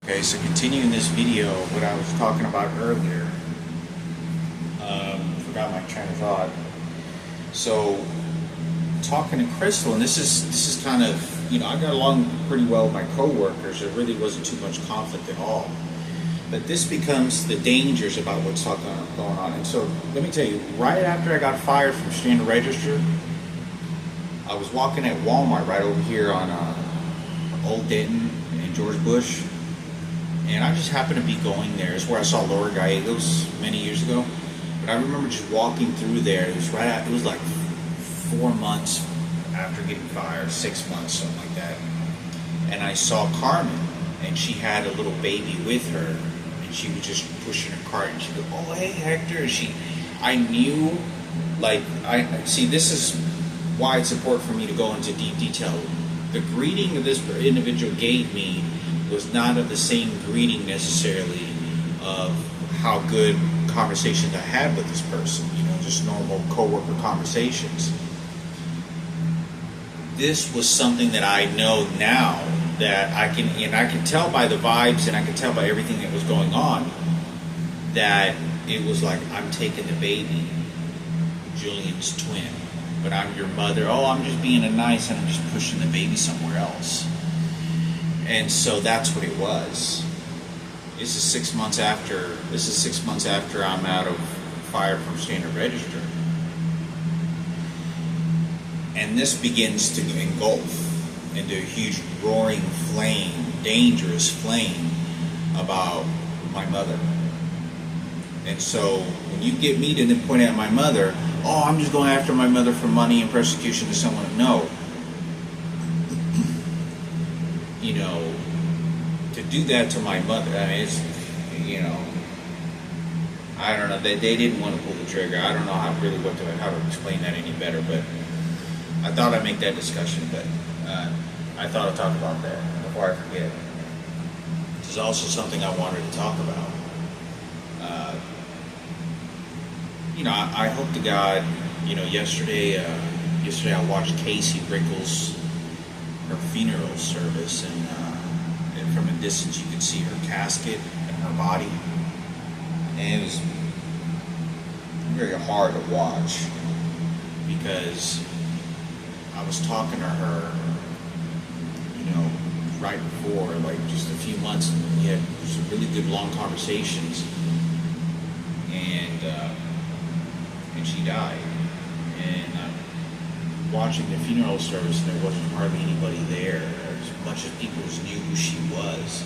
Okay, so continuing this video, what I was talking about earlier, forgot my train of thought. So, talking to Crystal, and this is kind of, I got along pretty well with my coworkers. There really wasn't too much conflict at all. But this becomes the dangers about what's going on. And so, let me tell you, right after I got fired from Standard Register, I was walking at Walmart right over here on Old Denton and George Bush. And I just happened to be going there. It's where I saw Laura Gallegos many years ago. But I remember just walking through there. It was like 4 months after getting fired, 6 months, something like that. And I saw Carmen, and she had a little baby with her, and she was just pushing her cart, and she'd go, "Oh, hey, Hector." And I knew, this is why it's important for me to go into deep detail. The greeting of this individual gave me was not of the same greeting necessarily of how good conversations I had with this person, just normal coworker conversations. This was something that I know now that I can tell by the vibes, and I can tell by everything that was going on that it was like, I'm taking the baby, Julian's twin, but I'm your mother. Oh, I'm just being nice, and I'm just pushing the baby somewhere else. And so that's what it was. This is 6 months after I'm out of fired from Standard Register. And this begins to engulf into a huge roaring flame, dangerous flame about my mother. And so when you get me to then point out my mother, oh, I'm just going after my mother for money and persecution to someone. No. To do that to my mother, I mean, it's, I don't know, they didn't want to pull the trigger. I don't know how to explain that any better, but I thought I'd make that discussion, but I thought I'd talk about that before I forget. This is also something I wanted to talk about. I hope to God, yesterday I watched Casey Rickles, her funeral service, and from a distance you could see her casket and her body, and it was very hard to watch because I was talking to her, right before, like just a few months, and we had some really good long conversations, and she died, and watching the funeral service, and there wasn't hardly anybody there. As much as people knew who she was,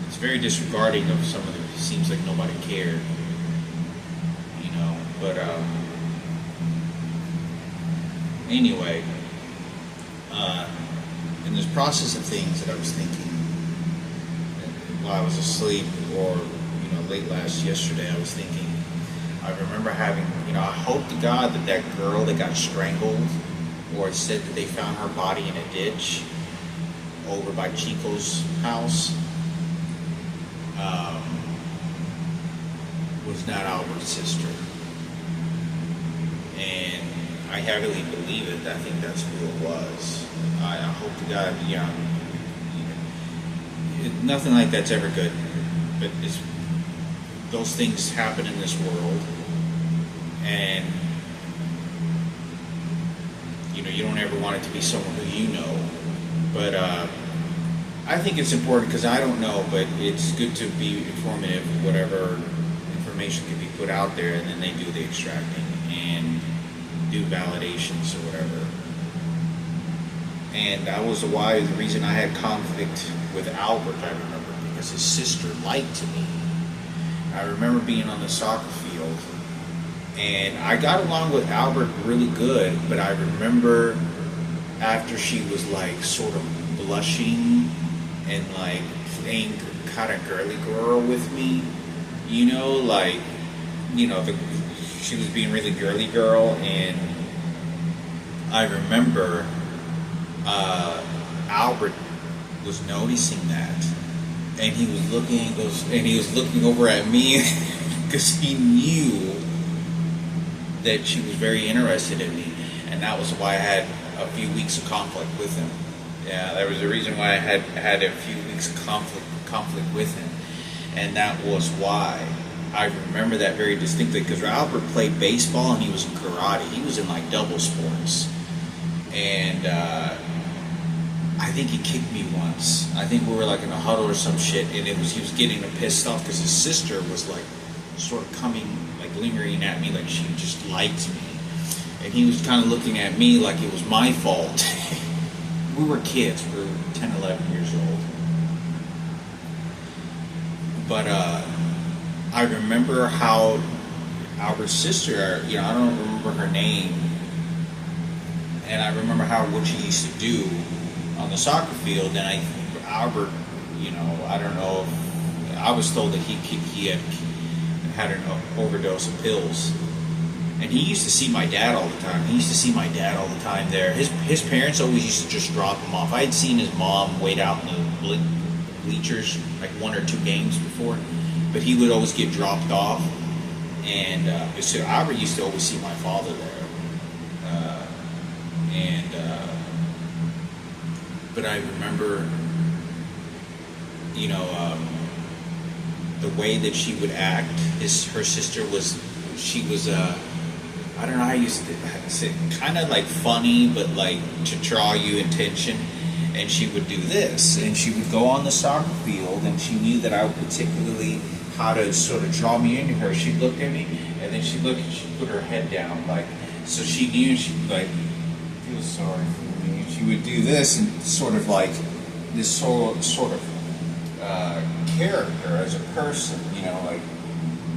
it's very disregarding of some of the. It seems like nobody cared, But anyway, in this process of things that I was thinking while I was asleep, or late yesterday, I was thinking. I remember having, I hope to God that girl that got strangled, or said that they found her body in a ditch over by Chico's house, was not Albert's sister. And I heavily believe it. I think that's who it was. I hope to God, nothing like that's ever good, but those things happen in this world, and you don't ever want it to be someone who but I think it's important because I don't know, but it's good to be informative. Whatever information can be put out there, and then they do the extracting and do validations or whatever. And that was the reason I had conflict with Albert. I remember, because his sister lied to me. I remember being on the soccer field, and I got along with Albert really good, but I remember after she was sort of blushing and playing kind of girly girl with me, she was being really girly girl, and I remember Albert was noticing that. And he was looking over at me because he knew that she was very interested in me. And and that was why I had a few weeks of conflict with him. Yeah, that was the reason why I had a few weeks of conflict with him, and that was why I remember that very distinctly, because Albert played baseball and he was in karate. He was in like double sports, and I think he kicked me once. I think we were like in a huddle or some shit, and he was getting pissed off because his sister was like sort of coming, like lingering at me, like she just liked me, and he was kind of looking at me like it was my fault. We were kids. We were 10, 11 years old. But I remember how Albert's sister, you know, I don't remember her name, and I remember what she used to do on the soccer field. And Albert, you know, I don't know if I was told that he had an overdose of pills. And he used to see my dad all the time. He used to see my dad all the time there. His parents always used to just drop him off. I had seen his mom wait out in the bleachers like 1 or 2 games before, but he would always get dropped off. And so Albert used to always see my father there. But I remember, you know, the way that she would act. Her sister was, I don't know how you say, kind of like funny, but like to draw you attention. And she would do this, and she would go on the soccer field, and she knew that I would particularly how to sort of draw me into her. She'd look at me, and then she'd put her head down, like, so she knew she'd like feel sorry for me. And she would do this, and sort of like this sort of character as a person, you know, like.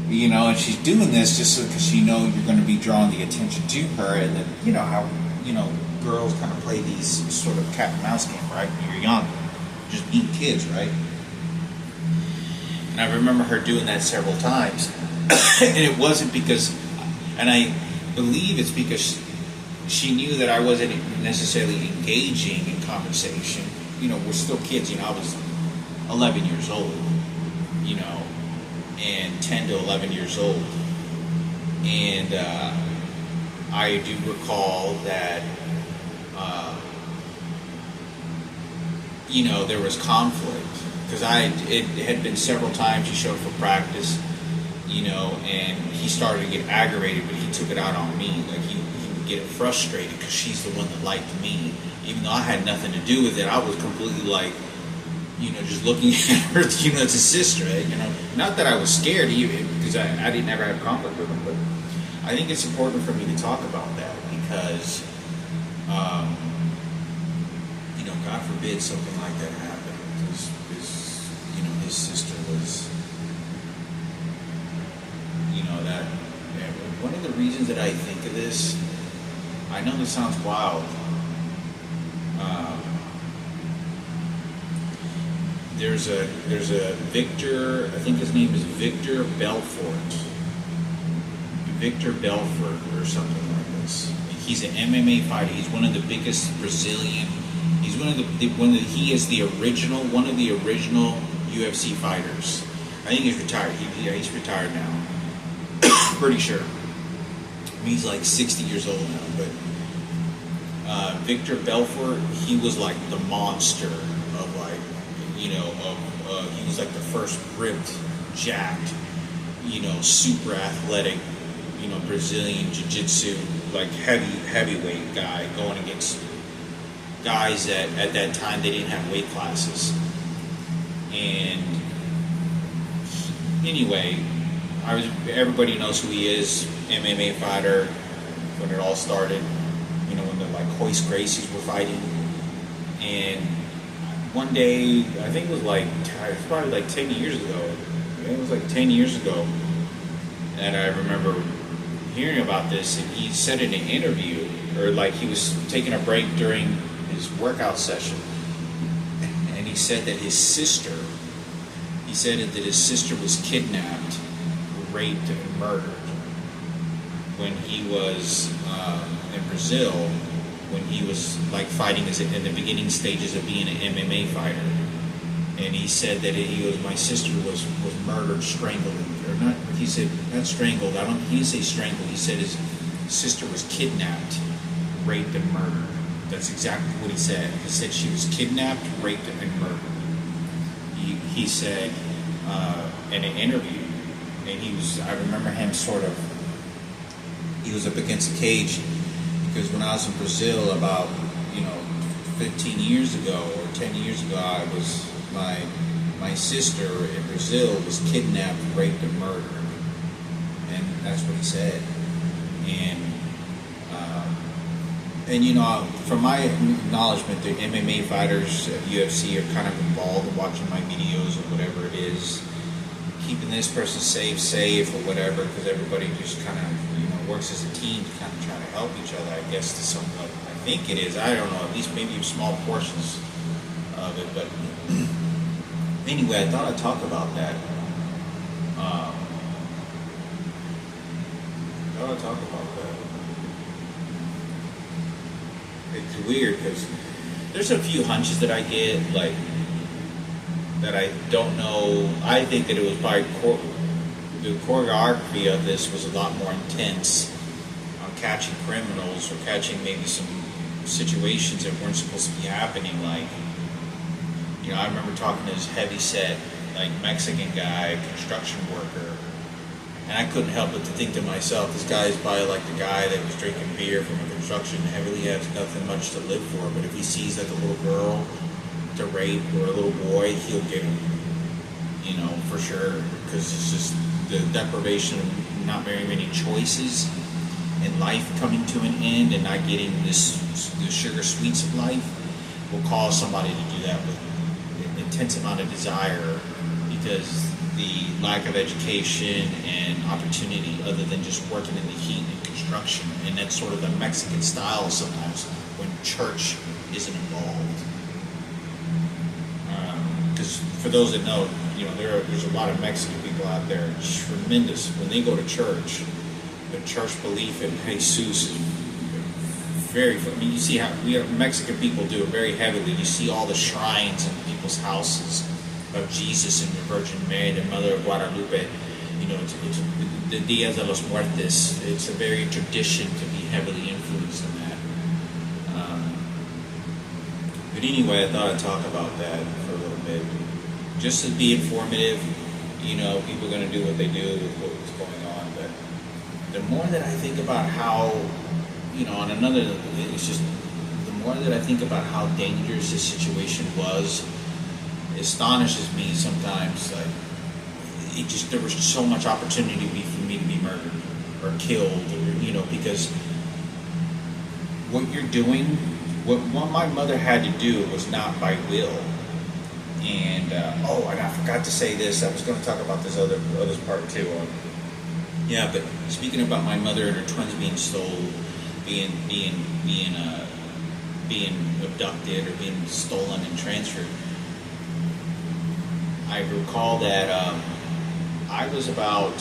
You know, and she's doing this just because she knows you're going to be drawing the attention to her, and then, you know, how, you know, girls kind of play these sort of cat and mouse game, right? When you're young, just being kids, right? And I remember her doing that several times, and it wasn't because, and I believe it's because she knew that I wasn't necessarily engaging in conversation. You know, we're still kids. You know, I was 11 years old, you know, and 10 to 11 years old. And I do recall that, you know, there was conflict. Because it had been several times he showed up for practice, you know, and he started to get aggravated, but he took it out on me. Like, he would get frustrated because she's the one that liked me. Even though I had nothing to do with it, I was completely like, you know, just looking at her, you know, it's his sister, right? You know, not that I was scared even, because I didn't ever have conflict with him, but I think it's important for me to talk about that because, you know, God forbid something like that happened. You know, his sister was, you know, that, one of the reasons that I think of this, I know this sounds wild, there's a Victor, I think his name is Victor Belfort or something like this. He's an MMA fighter. He's one of the biggest Brazilian. He's one of the original UFC fighters. I think he's retired. He's retired now. Pretty sure. He's like 60 years old now. But Victor Belfort, he was like the monster of, like, you know, he was like the first ripped, jacked, you know, super athletic, you know, Brazilian jiu-jitsu, like heavyweight guy going against guys that at that time they didn't have weight classes. And anyway, everybody knows who he is, MMA fighter, when it all started, you know, when the like Royce Gracies were fighting. And one day, I think it was probably like 10 years ago. It was like 10 years ago that I remember hearing about this, and he said in an interview, or like he was taking a break during his workout session, and he said that his sister was kidnapped, raped, and murdered when he was in Brazil, when he was like fighting in the beginning stages of being an MMA fighter. And he said that my sister was murdered, strangled, or not. He said not strangled. He didn't say strangled. He said his sister was kidnapped, raped, and murdered. That's exactly what he said. He said she was kidnapped, raped, and murdered. He said in an interview, and I remember him he was up against a cage, because when I was in Brazil about, 15 years ago or 10 years ago, my sister in Brazil was kidnapped, raped, and murdered. And that's what he said. And from my acknowledgement, the MMA fighters at UFC are kind of involved in watching my videos or whatever it is, keeping this person safe or whatever, because everybody just kind of, works as a team to kind of try to help each other, I guess, to somewhat. I think it is. I don't know. At least maybe small portions of it. But anyway, I thought I'd talk about that. It's weird because there's a few hunches that I get, like, that I don't know. I think that it was probably the choreography of this was a lot more intense on catching criminals or catching maybe some situations that weren't supposed to be happening. Like, I remember talking to this heavy-set, like, Mexican guy, construction worker, and I couldn't help but to think to myself, this guy is probably like the guy that was drinking beer from a construction and really has nothing much to live for, but if he sees like a little girl to rape or a little boy, he'll get him, for sure, because it's just the deprivation of not very many choices and life coming to an end and not getting the sugar sweets of life will cause somebody to do that with an intense amount of desire, because the lack of education and opportunity other than just working in the heat and construction, and that's sort of the Mexican style sometimes when church isn't involved. Because for those that know, there's a lot of Mexican people out there, tremendous. When they go to church, the church belief in Jesus is very, you see how Mexican people do it very heavily. You see all the shrines in people's houses of Jesus and the Virgin Mary, the Mother of Guadalupe. It's the Dia de los Muertos. It's a very tradition to be heavily influenced in that. But anyway, I thought I'd talk about that for a little bit. Just to be informative, people are going to do what they do with what's going on. But the more that I think about how, it's just, the more that I think about how dangerous this situation was, it astonishes me sometimes. Like, there was so much opportunity for me to be murdered or killed, or, because what you're doing, what my mother had to do was not by will. And and I forgot to say this. I was going to talk about this other part too. But speaking about my mother and her twins being stolen, being abducted or being stolen and transferred, I recall that I was about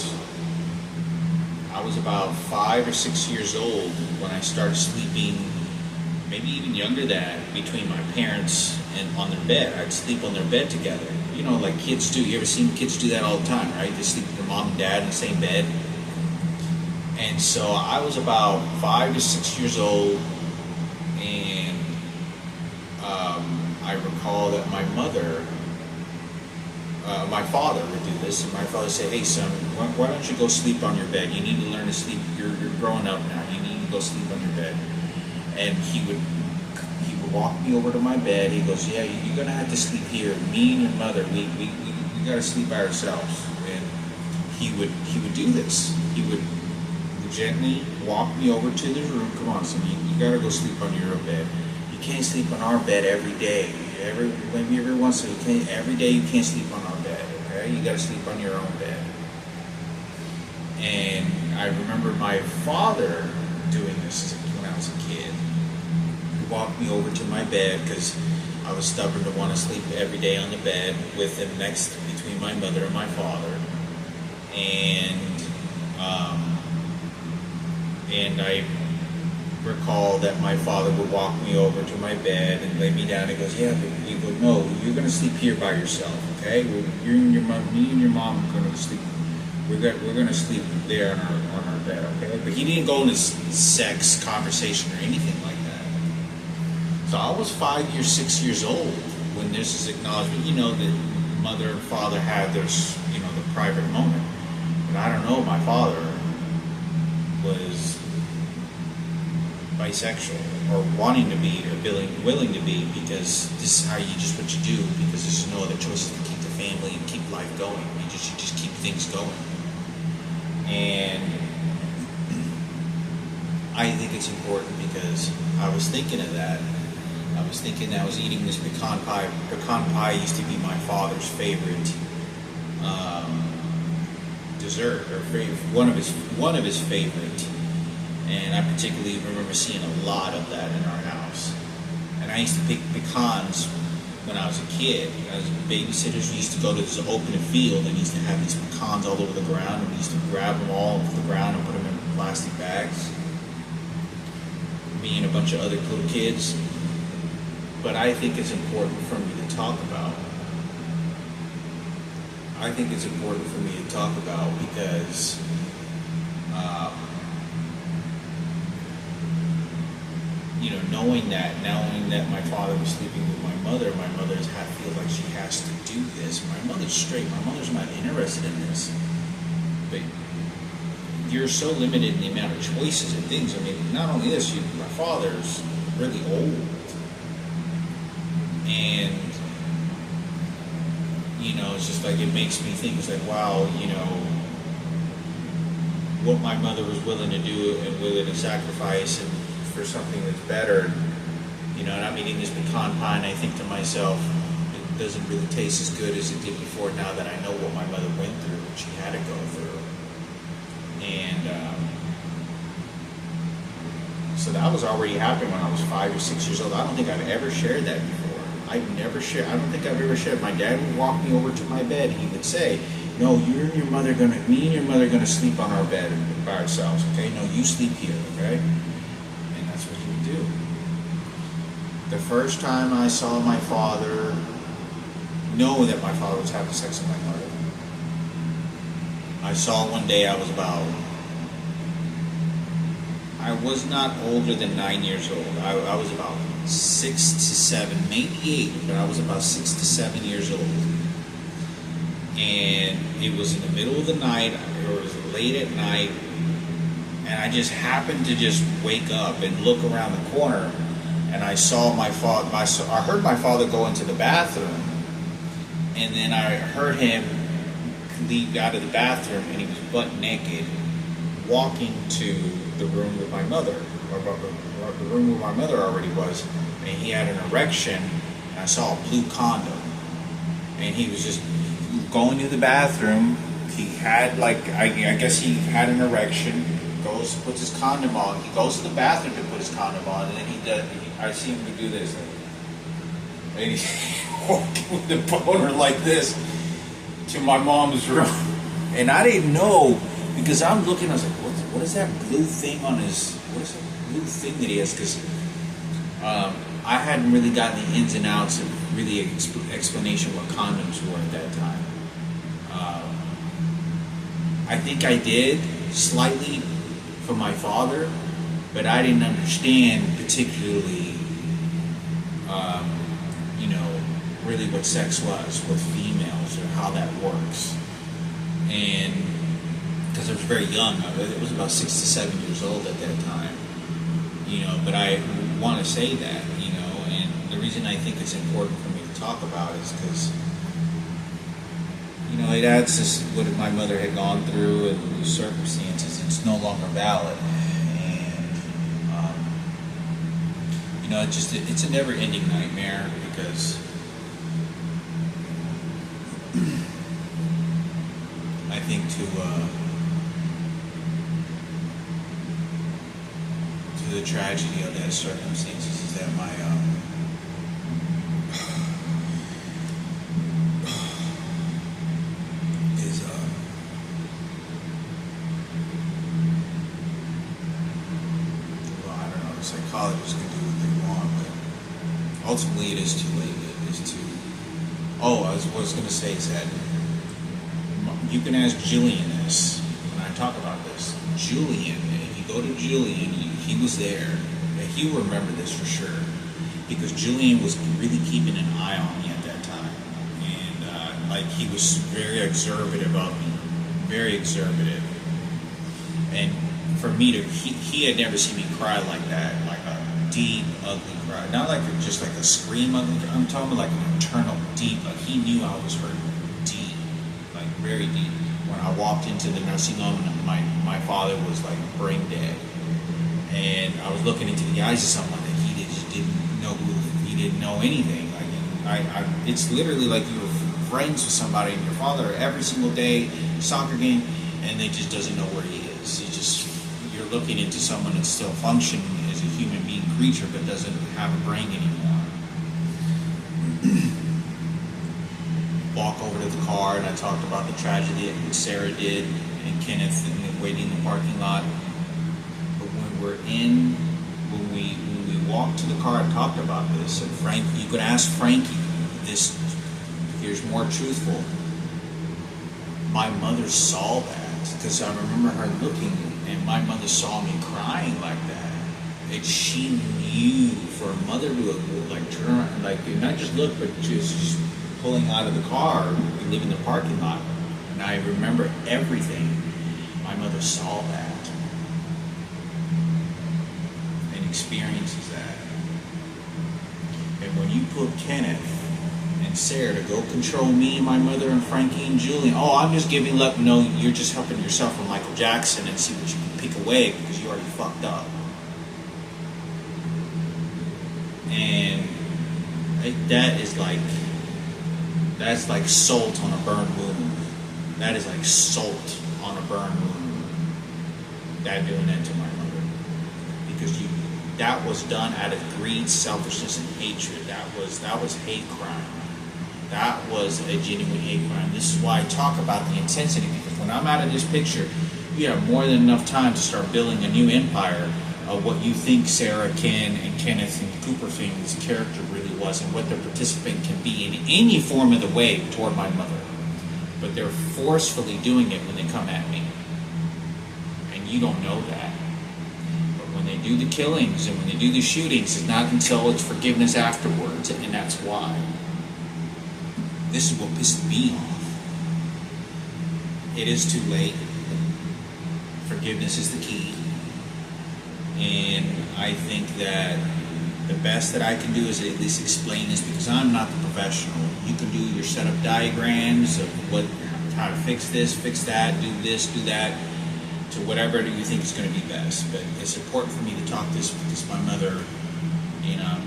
5 or 6 years old when I started sleeping, maybe even younger than that, between my parents and on their bed. I'd sleep on their bed together. Like kids do. You ever seen kids do that all the time, right? They sleep with their mom and dad in the same bed. And so I was about 5 to 6 years old, and I recall that my father would do this, and my father would say, "Hey son, why don't you go sleep on your bed? You need to learn to sleep. You're growing up now. You need to go sleep on your bed." And he would walk me over to my bed. He goes, "Yeah, you're gonna have to sleep here. Me and your mother, we gotta sleep by ourselves." And he would do this. He would gently walk me over to the room. "Come on, son, you gotta go sleep on your own bed. You can't sleep on our bed every day. Maybe every once in a while. Every day you can't sleep on our bed. Okay, you gotta sleep on your own bed." And I remember my father doing this when I was a kid. He walked me over to my bed because I was stubborn to want to sleep every day on the bed with him next between my mother and my father. And I recall that my father would walk me over to my bed and lay me down. He goes, "Yeah, but," he goes, "No, you're going to sleep here by yourself, okay? Me and your mom are going to sleep. We're going to sleep there on our bed, okay?" But he didn't go into sex conversation or anything like So I was 5 years, 6 years old when this is acknowledgement. You know that mother and father had their, the private moment. But I don't know. My father was bisexual or wanting to be or willing to be, because this is how what you do, because there's no other choices to keep the family and keep life going. You just keep things going. And I think it's important because I was thinking of that. I was thinking I was eating this pecan pie. Pecan pie used to be my father's favorite dessert, or one of his favorite. And I particularly remember seeing a lot of that in our house. And I used to pick pecans when I was a kid. As babysitters, we used to go to this open field and used to have these pecans all over the ground, and we used to grab them all off the ground and put them in plastic bags. Me and a bunch of other little kids. But I think it's important for me to talk about. I think it's important for me to talk about because knowing that my father was sleeping with my mother feels like she has to do this. My mother's straight. My mother's not interested in this. But you're so limited in the amount of choices and things. I mean, not only this, my father's really old. And, it's just like, it makes me think, it's like, wow, what my mother was willing to do and willing to sacrifice and for something that's better. And I'm eating this pecan pie and I think to myself, it doesn't really taste as good as it did before now that I know what my mother went through, what she had to go through. And so that was already happening when I was 5 or 6 years old. I don't think I've ever shared that before. I don't think I've ever shared. My dad would walk me over to my bed. He would say, no, me and your mother gonna sleep on our bed by ourselves, okay? No, you sleep here, okay? And that's what he would do. The first time I saw my father, know that my father was having sex with my mother, I saw one day I was not older than 9 years old. I was about 6 to 7, maybe 8, but I was about 6 to 7 years old. And it was in the middle of the night, or it was late at night, and I just happened to just wake up and look around the corner, and I saw my father. I heard my father go into the bathroom, and then I heard him leave out of the bathroom, and he was butt naked, walking to the room with my mother, or the room where my mother already was, and he had an erection, and I saw a blue condom, and he was just going to the bathroom. He had I guess he had an erection, puts his condom on, he goes to the bathroom to put his condom on, and then I see him do this, and he's walking with the boner like this to my mom's room, and I didn't know, because I'm looking, I was like, what is that blue thing on his, what is that blue thing that he has? Because I hadn't really gotten the ins and outs of really explanation what condoms were at that time. I think I did slightly for my father, but I didn't understand particularly, really what sex was with females or how that works. And because I was very young, it was about 6 to 7 years old at that time, but I want to say that, and the reason I think it's important for me to talk about is because, it adds this, what my mother had gone through and the circumstances, it's no longer valid. And, it's a never-ending nightmare because I think to the tragedy of that circumstances is that my I don't know, the psychologists can do what they want, but ultimately it is too late. It is too. Oh, I was going to say is that you can ask Jillian this when I talk about this. Julian, if you go to Julian, he was there. He will remember this for sure. because Julian was really keeping an eye on me at that time, and like he was very observative of me, very observative. And for me to, he had never seen me cry like that, like a deep, ugly cry, not like just like a scream ugly. I'm talking about like an internal deep. Like he knew I was hurt deep, like very deep. When I walked into the nursing home, my father was like brain dead, and I was looking into the eyes of someone that he just didn't know he didn't know anything. Like it's literally like you were friends with somebody and your father every single day, soccer game, and they just doesn't know where he is. You're looking into someone that's still functioning as a human being creature, but doesn't have a brain anymore. Walk over to the car, and I talked about the tragedy that Sarah did and Kenneth and waiting in the parking lot. But when we walked to the car and talked about this, and Frank, you could ask Frankie this. Here's more truthful. My mother saw that, because I remember her looking, and my mother saw me crying like that. And she knew for a mother to like turn, like not just look, but just pulling out of the car, leaving the parking lot. And I remember everything. My mother saw that and experiences that. And when you put Kenneth and Sarah to go control me and my mother and Frankie and Julian, oh, I'm just giving luck. No, you're just helping yourself from Michael Jackson and see what you can pick away because you already fucked up. And that's like salt on a burned wound. That is like salt on a burned wound. That doing that to my mother. Because that was done out of greed, selfishness, and hatred. That was hate crime. That was a genuine hate crime. This is why I talk about the intensity, because when I'm out of this picture, you have more than enough time to start building a new empire of what you think Sarah, Ken, and Kenneth and Cooper Thing's character really was, and what their participant can be in any form of the way toward my mother. But they're forcefully doing it when they come at me. And you don't know that. But when they do the killings and when they do the shootings, it's not until it's forgiveness afterwards, and that's why. This is what pissed me off. It is too late. Forgiveness is the key. And I think that the best that I can do is at least explain this, because I'm not the professional. You can do your setup diagrams of how to fix this, fix that, do this, do that, to whatever you think is going to be best. But it's important for me to talk this because my mother,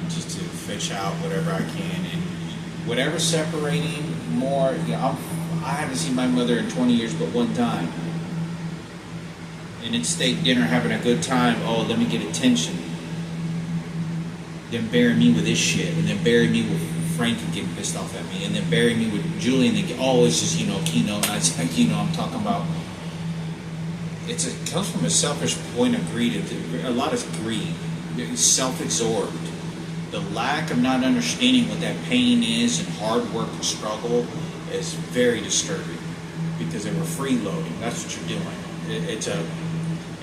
just to fish out whatever I can, and whatever's separating more. I haven't seen my mother in 20 years but one time. And it's steak dinner, having a good time. Oh, let me get attention. Then bury me with this shit, and then bury me with Frankie getting pissed off at me, and then bury me with Julian. And it's just keynote. And I say, I'm talking about. It comes from a selfish point of greed. A lot of greed, self-absorbed. The lack of not understanding what that pain is and hard work and struggle is very disturbing, because they were freeloading. That's what you're doing.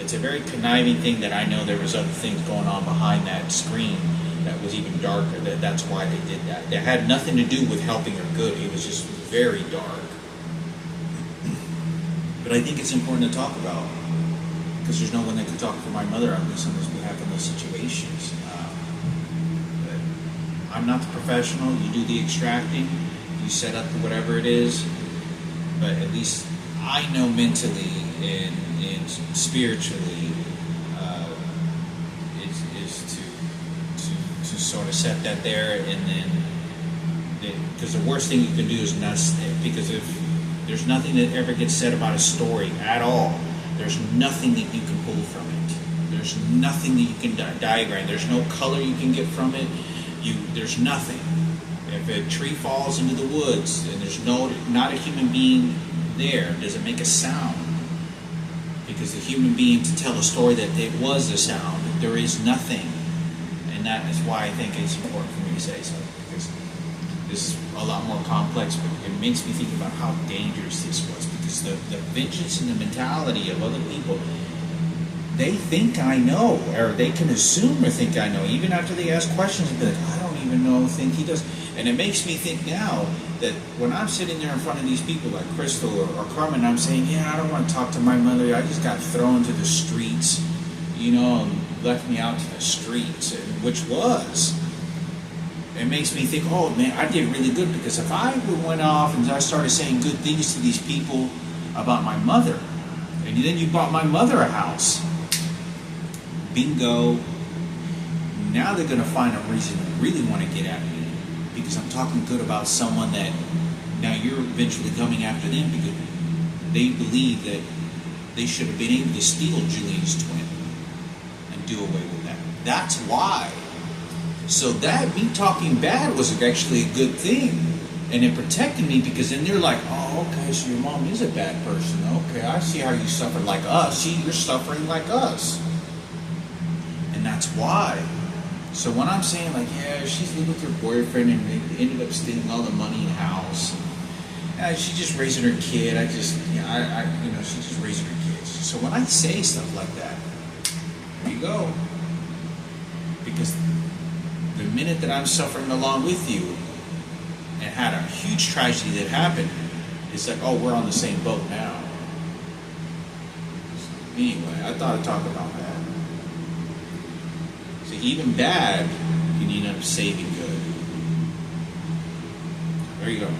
It's a very conniving thing that I know there was other things going on behind that screen that was even darker. That's why they did that. It had nothing to do with helping or good. It was just very dark. But I think it's important to talk about, because there's no one that could talk for my mother on this behalf in those situations. But I'm not the professional. You do the extracting. You set up whatever it is. But at least I know mentally and spiritually is to sort of set that there, and then because the worst thing you can do is not, because if there's nothing that ever gets said about a story at all, there's nothing that you can pull from it. There's nothing that you can diagram. There's no color you can get from it. There's nothing. If a tree falls into the woods and there's not a human being there, does it make a sound? Because the human being to tell a story that it was a sound, there is nothing. And that is why I think it's important for me to say so. Because this is a lot more complex, but it makes me think about how dangerous this was. Because the vengeance and the mentality of other people, they think I know, or they can assume or think I know, even after they ask questions. And be like, I don't even know, think he does. And it makes me think now that when I'm sitting there in front of these people like Crystal or Carmen, I'm saying, yeah, I don't want to talk to my mother. I just got thrown to the streets, and left me out to the streets, which was. It makes me think, oh man, I did really good, because if I went off and I started saying good things to these people about my mother, and then you bought my mother a house, bingo, now they're going to find a reason to really want to get at me, because I'm talking good about someone that now you're eventually coming after them because they believe that they should have been able to steal Julian's twin and do away with that. That's why. So that me talking bad was actually a good thing, and it protected me, because then they're like, oh, okay, so your mom is a bad person. Okay, I see how you suffer like us. See, you're suffering like us. And that's why. So when I'm saying like, yeah, she's living with her boyfriend and they ended up stealing all the money in the house, she just raising her kid. She just raising her kids. So when I say stuff like that, there you go. Because the minute that I'm suffering along with you and had a huge tragedy that happened, it's like, oh, we're on the same boat now. So anyway, I thought I'd talk about that. So even bad can end up saving good. There you go.